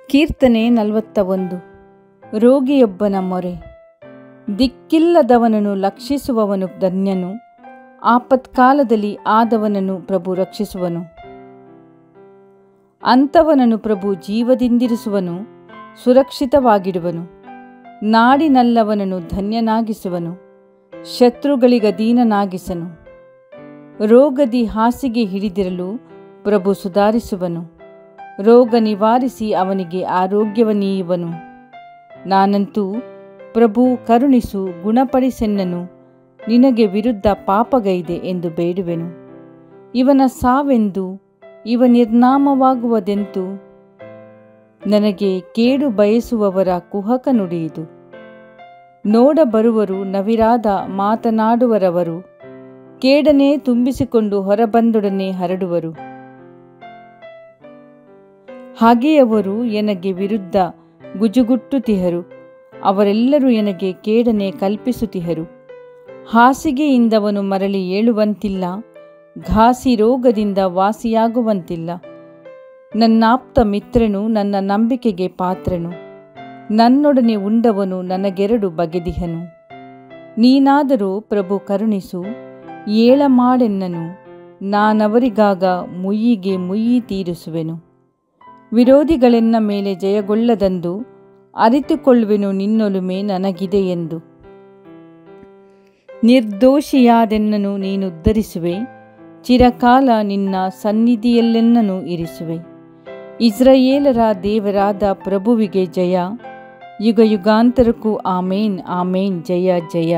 ಕೀರ್ತನೆ 41. ರೋಗಿಯೊಬ್ಬನ ಮೊರೆ. ದಿಕ್ಕಿಲ್ಲದವನನ್ನು ಲಕ್ಷಿಸುವವನು ಧನ್ಯನು. ಆಪತ್ಕಾಲದಲ್ಲಿ ಆದವನನ್ನು ಪ್ರಭು ರಕ್ಷಿಸುವನು. ಅಂಥವನನ್ನು ಪ್ರಭು ಜೀವದಿಂದಿರಿಸುವನು, ಸುರಕ್ಷಿತವಾಗಿಡುವನು. ನಾಡಿನಲ್ಲವನನ್ನು ಧನ್ಯನಾಗಿಸುವನು, ಶತ್ರುಗಳಿಗಧೀನನಾಗಿಸನು. ರೋಗದಿ ಹಾಸಿಗೆ ಹಿಡಿದಿರಲು ಪ್ರಭು ಸುಧಾರಿಸುವನು. ರೋಗ ನಿವಾರಿಸಿ ಅವನಿಗೆ ಆರೋಗ್ಯವನ್ನೀಯುವನು. ನಾನಂತೂ ಪ್ರಭು ಕರುಣಿಸು, ಗುಣಪಡಿಸೆನ್ನನು. ನಿನಗೆ ವಿರುದ್ಧ ಪಾಪಗೈದೆ ಎಂದು ಬೇಡುವೆನು. ಇವನ ಸಾವೆಂದು, ಇವ ನಿರ್ನಾಮವಾಗುವುದೆಂತು? ನನಗೆ ಕೇಡು ಬಯಸುವವರ ಕುಹಕ ನುಡಿಯಿದು. ನೋಡಬರುವರು ನವಿರಾದ ಮಾತನಾಡುವರವರು, ಕೇಡನೇ ತುಂಬಿಸಿಕೊಂಡು ಹೊರಬಂದೊಡನೆ ಹರಡುವರು. ಹಾಗೆಯವರು ಎನಗೆ ವಿರುದ್ಧ ಗುಜುಗುಟ್ಟುತಿಹರು. ಅವರೆಲ್ಲರೂ ಎನಗೆ ಕೇಡನೆ ಕಲ್ಪಿಸುತ್ತಿಹರು. ಹಾಸಿಗೆಯಿಂದವನು ಮರಳಿ ಏಳುವಂತಿಲ್ಲ, ಘಾಸಿ ರೋಗದಿಂದ ವಾಸಿಯಾಗುವಂತಿಲ್ಲ. ನನ್ನಾಪ್ತ ಮಿತ್ರನು ನನ್ನ ನಂಬಿಕೆಗೆ ಪಾತ್ರನು. ನನ್ನೊಡನೆ ಉಂಡವನು ನನಗೆರಡು ಬಗೆದಿಹನು. ನೀನಾದರೂ ಪ್ರಭು ಕರುಣಿಸು, ಏಳಮಾಡೆನ್ನನು. ನಾನವರಿಗಾಗ ಮುಯ್ಯಿಗೆ ಮುಯ್ಯಿ ತೀರಿಸುವೆನು. ವಿರೋಧಿಗಳೆನ್ನ ಮೇಲೆ ಜಯಗೊಳ್ಳದಂದು ಅರಿತುಕೊಳ್ಳುವೆನು ನಿನ್ನೊಲುಮೆ ನನಗಿದೆ ಎಂದು. ನಿರ್ದೋಷಿಯಾದೆನ್ನನು ನೀನುದ್ಧರಿಸುವೆ, ಚಿರಕಾಲ ನಿನ್ನ ಸನ್ನಿಧಿಯಲ್ಲೆನ್ನನು ಇರಿಸುವೆ. ಇಸ್ರಾಯೇಲರ ದೇವರಾದ ಪ್ರಭುವಿಗೆ ಜಯ, ಯುಗಯುಗಾಂತರಕ್ಕೂ ಆಮೇನ್ ಆಮೇನ್. ಜಯ ಜಯ.